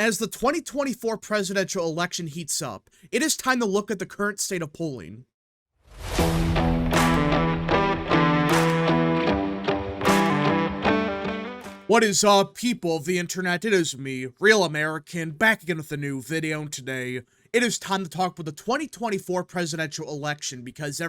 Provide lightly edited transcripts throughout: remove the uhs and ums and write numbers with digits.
As the 2024 presidential election heats up, it is time to look at the current state of polling. What is up, people of the internet? It is me, Real American, back again with a new video, and today it is time to talk about the 2024 presidential election because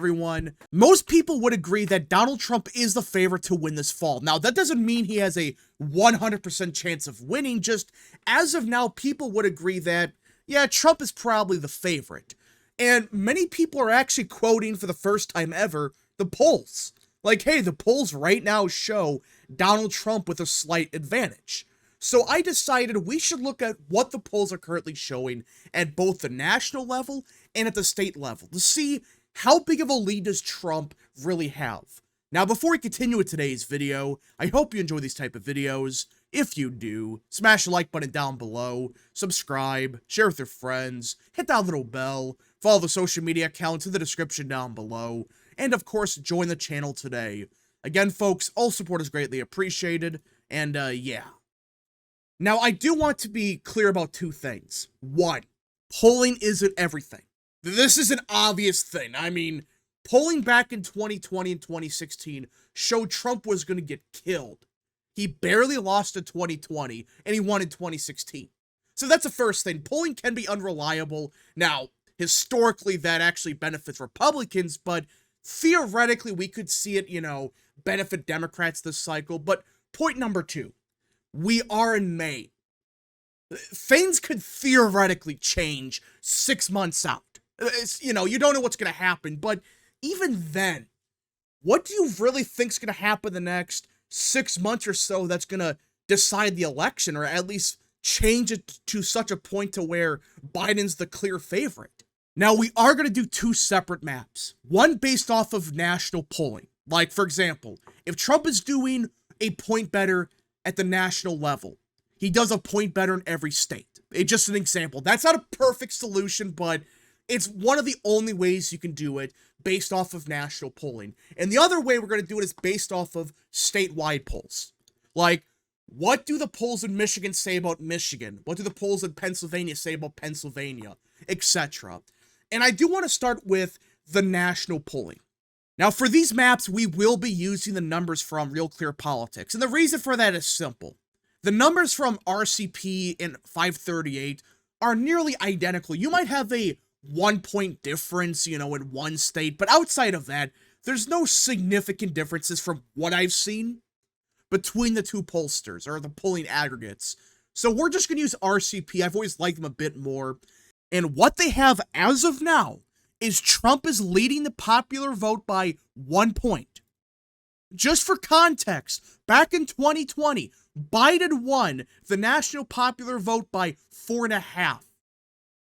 most people would agree that Donald Trump is the favorite to win this fall. Now, that doesn't mean he has a 100% chance of winning, just as of now, people would agree that, yeah, Trump is probably the favorite. And many people are actually quoting for the first time ever the polls. Like, hey, the polls right now show Donald Trump with a slight advantage. So I decided we should look at what the polls are currently showing at both the national level and at the state level to see how big of a lead does Trump really have. Now, before we continue with today's video, I hope you enjoy these type of videos. If you do, smash the like button down below, subscribe, share with your friends, hit that little bell, follow the social media accounts in the description down below, and of course, join the channel today. Again, folks, all support is greatly appreciated, and yeah. Now, I do want to be clear about two things. One, polling isn't everything. This is an obvious thing. I mean, polling back in 2020 and 2016 showed Trump was going to get killed. He barely lost in 2020, and he won in 2016. So that's the first thing. Polling can be unreliable. Now, historically, that actually benefits Republicans, but theoretically, we could see it, benefit Democrats this cycle. But point number two, we are in May. Things could theoretically change 6 months out. You don't know what's going to happen, but even then, what do you really think is going to happen the next 6 months or so that's going to decide the election, or at least change it to such a point to where Biden's the clear favorite? Now, we are going to do two separate maps, one based off of national polling. Like, for example, if Trump is doing a point better at the national level, he does a point better in every state. It's just an example. That's not a perfect solution, but it's one of the only ways you can do it based off of national polling. And the other way we're going to do it is based off of statewide polls. Like, what do the polls in Michigan say about Michigan? What do the polls in Pennsylvania say about Pennsylvania? Etc. And I do want to start with the national polling. Now, for these maps, we will be using the numbers from Real Clear Politics. And the reason for that is simple. The numbers from RCP and 538 are nearly identical. You might have a 1-point difference, in one state, but outside of that, there's no significant differences from what I've seen between the two pollsters, or the polling aggregates. So we're just going to use RCP. I've always liked them a bit more. And what they have as of now is Trump is leading the popular vote by 1 point. Just for context, back in 2020, Biden won the national popular vote by 4.5.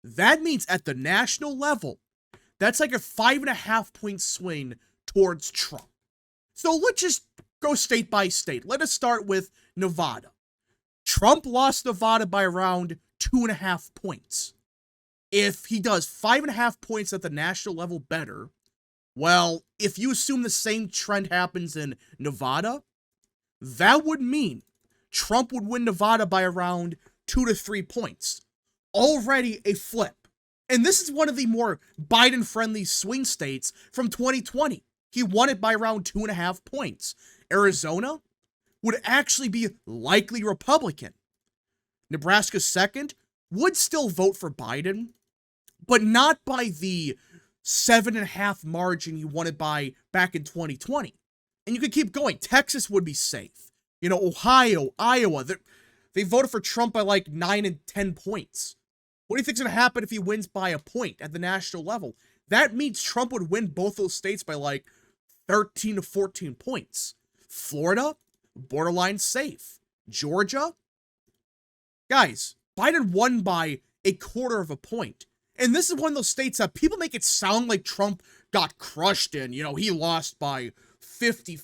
That means at the national level, that's like a 5.5-point swing towards Trump. So let's just go state by state. Let us start with Nevada. Trump lost Nevada by around 2.5 points. If he does 5.5 points at the national level better, well, if you assume the same trend happens in Nevada, that would mean Trump would win Nevada by around 2 to 3 points. Already a flip. And this is one of the more Biden-friendly swing states from 2020. He won it by around 2.5 points. Arizona would actually be likely Republican. Nebraska second would still vote for Biden, but not by the 7.5 margin he won it by back in 2020. And you could keep going. Texas would be safe. Ohio, Iowa, they voted for Trump by like 9 and 10 points. What do you think's going to happen if he wins by a point at the national level? That means Trump would win both those states by like 13 to 14 points. Florida, borderline safe. Georgia, guys, Biden won by 1/4 point. And this is one of those states that people make it sound like Trump got crushed in. He lost by 50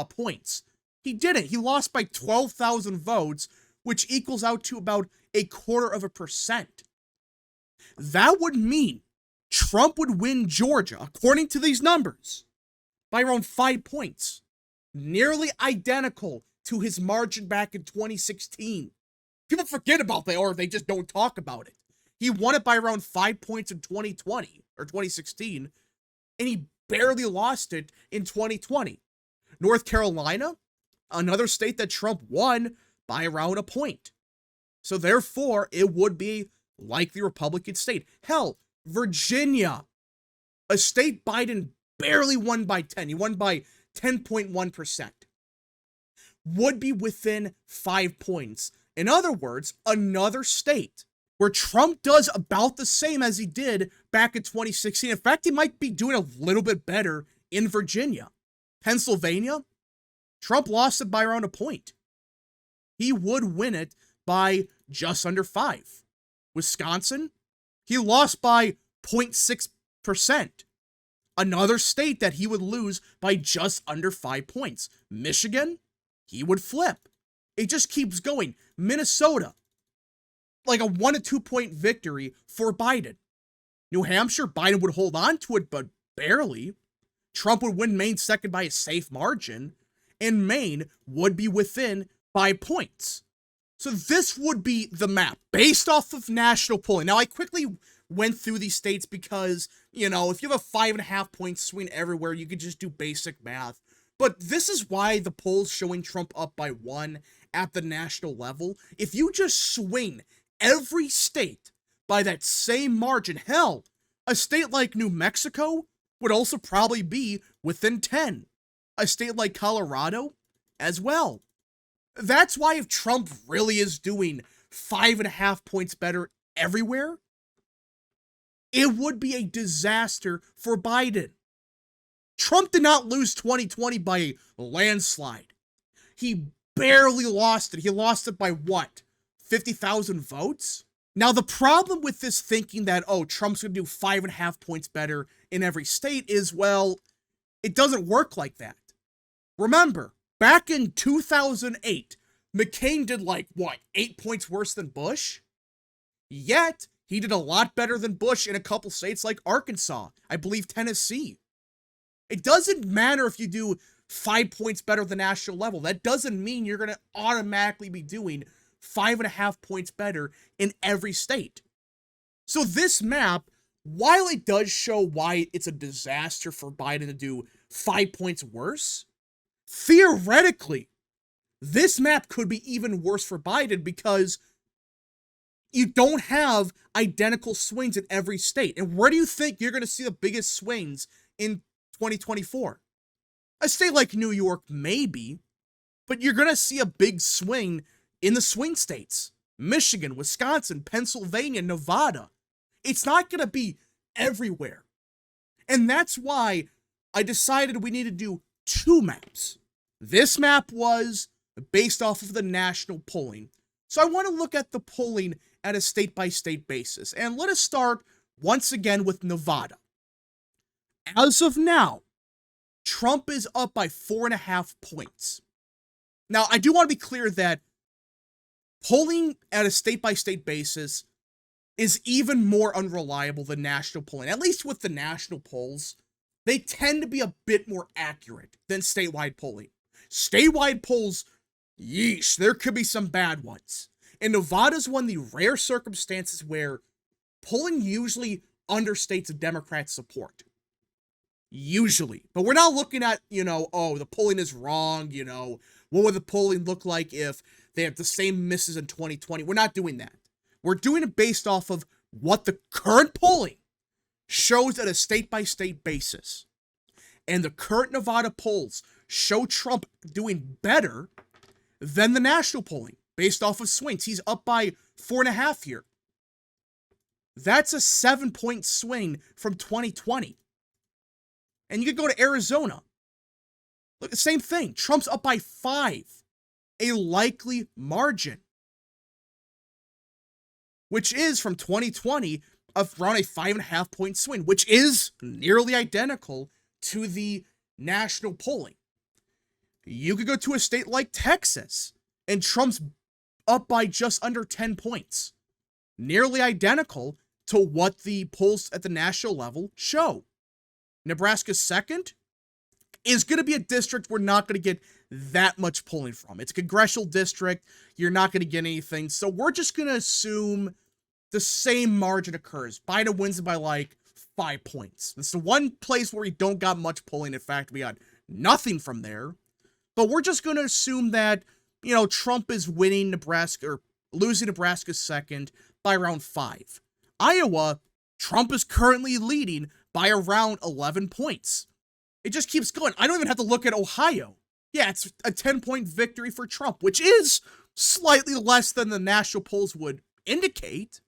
points. He didn't. He lost by 12,000 votes, which equals out to about 1/4%. That would mean Trump would win Georgia, according to these numbers, by around 5 points. Nearly identical to his margin back in 2016. People forget about that, or they just don't talk about it. He won it by around 5 points in 2020 or 2016, and he barely lost it in 2020. North Carolina, another state that Trump won by around a point. So therefore, it would be likely Republican state. Hell, Virginia, a state Biden barely won by 10. He won by 10.1%. Would be within 5 points. In other words, another state where Trump does about the same as he did back in 2016. In fact, he might be doing a little bit better in Virginia. Pennsylvania, Trump lost it by around a point. He would win it by just under 5. Wisconsin, he lost by 0.6%. Another state that he would lose by just under 5 points. Michigan, he would flip. It just keeps going. Minnesota, like a 1 to 2 point victory for Biden. New Hampshire, Biden would hold on to it, but barely. Trump would win Maine second by a safe margin, and Maine would be within 5 points. So this would be the map based off of national polling. Now, I quickly went through these states because, if you have a 5.5 point swing everywhere, you could just do basic math. But this is why the polls showing Trump up by 1 at the national level. If you just swing every state by that same margin, hell, a state like New Mexico would also probably be within 10. A state like Colorado as well. That's why if Trump really is doing 5.5 points better everywhere, it would be a disaster for Biden. Trump did not lose 2020 by a landslide. He barely lost it. He lost it by what? 50,000 votes? Now, the problem with this thinking that, Trump's going to do 5.5 points better in every state is, well, it doesn't work like that. Remember, back in 2008, McCain did 8 points worse than Bush? Yet, he did a lot better than Bush in a couple states like Arkansas, I believe Tennessee. It doesn't matter if you do 5 points better than national level. That doesn't mean you're going to automatically be doing 5.5 points better in every state. So this map, while it does show why it's a disaster for Biden to do 5 points worse, theoretically, this map could be even worse for Biden because you don't have identical swings in every state. And where do you think you're going to see the biggest swings in 2024? A state like New York, maybe, but you're going to see a big swing in the swing states. Michigan, Wisconsin, Pennsylvania, Nevada. It's not going to be everywhere. And that's why I decided we need to do 2 maps. This map was based off of the national polling. So I want to look at the polling at a state-by-state basis. And let us start once again with Nevada. As of now, Trump is up by 4.5 points. Now, I do want to be clear that polling at a state-by-state basis is even more unreliable than national polling. At least with the national polls, they tend to be a bit more accurate than statewide polling. Statewide polls, yeesh, there could be some bad ones. And Nevada's one of the rare circumstances where polling usually understates a Democrat's support. Usually. But we're not looking at, the polling is wrong, what would the polling look like if they have the same misses in 2020? We're not doing that. We're doing it based off of what the current polling shows at a state-by-state basis. And the current Nevada polls show Trump doing better than the national polling based off of swings. He's up by 4.5 here. That's a 7-point swing from 2020. And you could go to Arizona. Look, the same thing. Trump's up by 5. A likely margin. Which is from 2020 of around a 5.5 point swing, which is nearly identical to the national polling. You could go to a state like Texas, and Trump's up by just under 10 points. Nearly identical to what the polls at the national level show. Nebraska's second is going to be a district we're not going to get that much polling from. It's a congressional district. You're not going to get anything. So we're just going to assume the same margin occurs. Biden wins it by like 5 points. It's the one place where we don't got much polling. In fact, we got nothing from there. But we're just going to assume that, you know, Trump is winning Nebraska or losing Nebraska second by around 5. Iowa, Trump is currently leading by around 11 points. It just keeps going. I don't even have to look at Ohio. Yeah, it's a 10-point victory for Trump, which is slightly less than the national polls would indicate,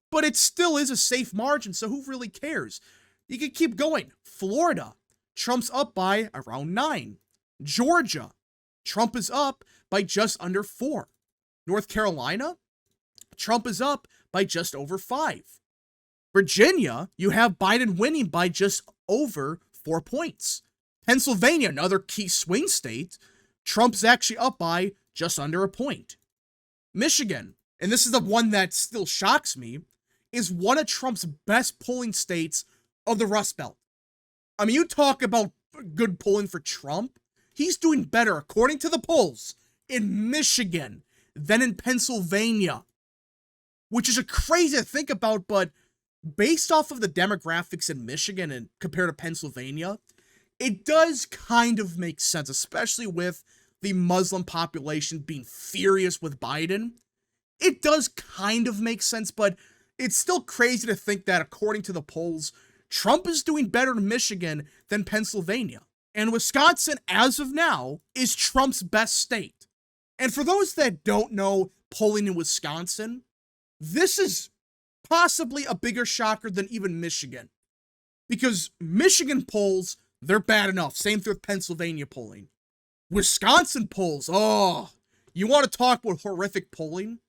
but it still is a safe margin, so who really cares? You can keep going. Florida, Trump's up by around 9. Georgia, Trump is up by just under 4. North Carolina, Trump is up by just over 5. Virginia, you have Biden winning by just over 4 points. Pennsylvania, another key swing state, Trump's actually up by just under a point. Michigan, and this is the one that still shocks me, is one of Trump's best polling states of the Rust Belt. I mean, you talk about good polling for Trump, he's doing better, according to the polls, in Michigan than in Pennsylvania, which is a crazy to think about, but based off of the demographics in Michigan and compared to Pennsylvania, it does kind of make sense, especially with the Muslim population being furious with Biden. It does kind of make sense, but it's still crazy to think that according to the polls, Trump is doing better in Michigan than Pennsylvania. And Wisconsin, as of now, is Trump's best state. And for those that don't know polling in Wisconsin, this is possibly a bigger shocker than even Michigan. Because Michigan polls, they're bad enough. Same thing with Pennsylvania polling. Wisconsin polls, oh, you want to talk about horrific polling?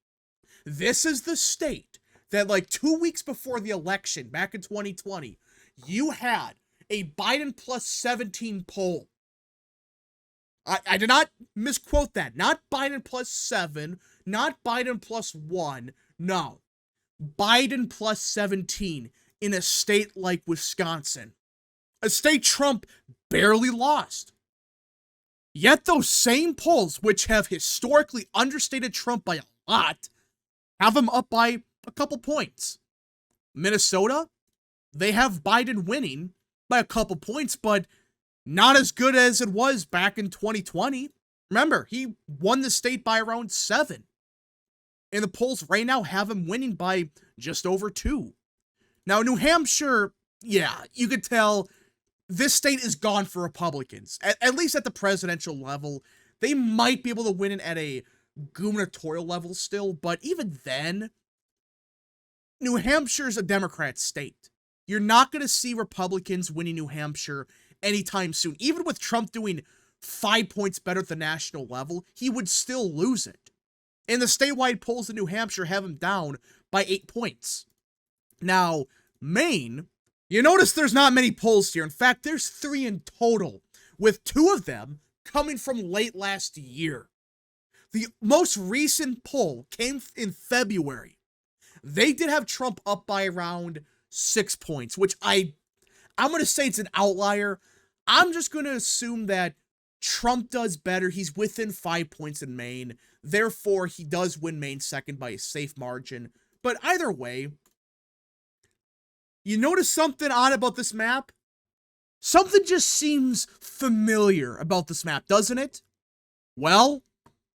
This is the state that like 2 weeks before the election, back in 2020, you had a Biden plus 17 poll. I did not misquote that. Not Biden plus 7, not Biden plus 1. No. Biden plus 17 in a state like Wisconsin. A state Trump barely lost. Yet those same polls, which have historically understated Trump by a lot, have him up by a couple points. Minnesota, they have Biden winning by a couple points, but not as good as it was back in 2020. Remember, he won the state by around 7. And the polls right now have him winning by just over 2. Now, New Hampshire, yeah, you could tell this state is gone for Republicans. At least at the presidential level. They might be able to win it at a gubernatorial level still, but even then, New Hampshire's a Democrat state. You're not going to see Republicans winning New Hampshire anytime soon. Even with Trump doing 5 points better at the national level, he would still lose it. And the statewide polls in New Hampshire have him down by 8 points. Now, Maine, you notice there's not many polls here. In fact, there's 3 in total, with 2 of them coming from late last year. The most recent poll came in February. They did have Trump up by around 6 points, which I'm going to say it's an outlier. I'm just going to assume that Trump does better. He's within 5 points in Maine. Therefore, he does win Maine second by a safe margin. But either way, you notice something odd about this map? Something just seems familiar about this map, doesn't it? Well,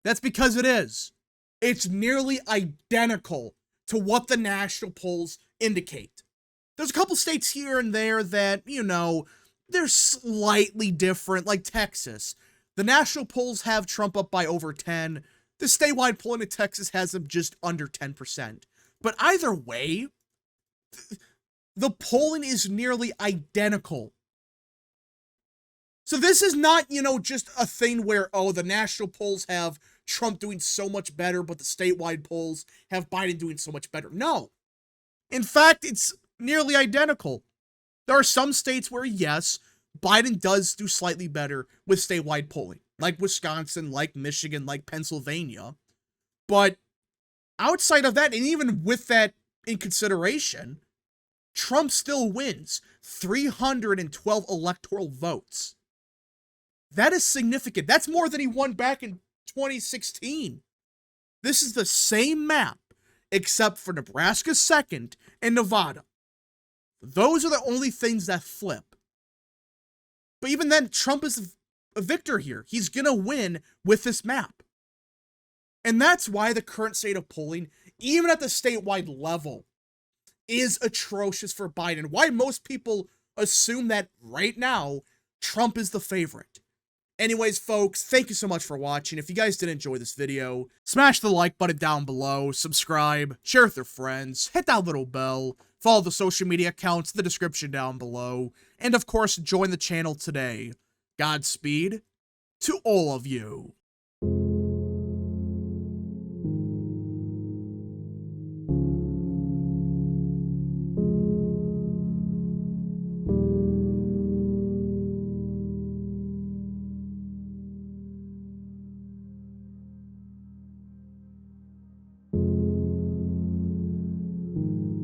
that's because it is. It's nearly identical to what the national polls indicate. There's a couple states here and there that, you know, they're slightly different, like Texas. The national polls have Trump up by over 10. The statewide polling in Texas has him just under 10%. But either way, the polling is nearly identical. So this is not, you know, just a thing where, oh, the national polls have Trump doing so much better, but the statewide polls have Biden doing so much better. No. In fact, it's nearly identical. There are some states where, yes, Biden does do slightly better with statewide polling, like Wisconsin, like Michigan, like Pennsylvania. But outside of that, and even with that in consideration, Trump still wins 312 electoral votes. That is significant. That's more than he won back in 2016. This is the same map, except for Nebraska's second and Nevada. Those are the only things that flip. But even then, Trump is a victor here. He's gonna win with this map. And that's why the current state of polling, even at the statewide level, is atrocious for Biden. Why most people assume that right now, Trump is the favorite. Anyways, folks, thank you so much for watching. If you guys did enjoy this video, smash the like button down below, subscribe, share with your friends, hit that little bell, follow the social media accounts in the description down below, and of course, join the channel today. Godspeed to all of you.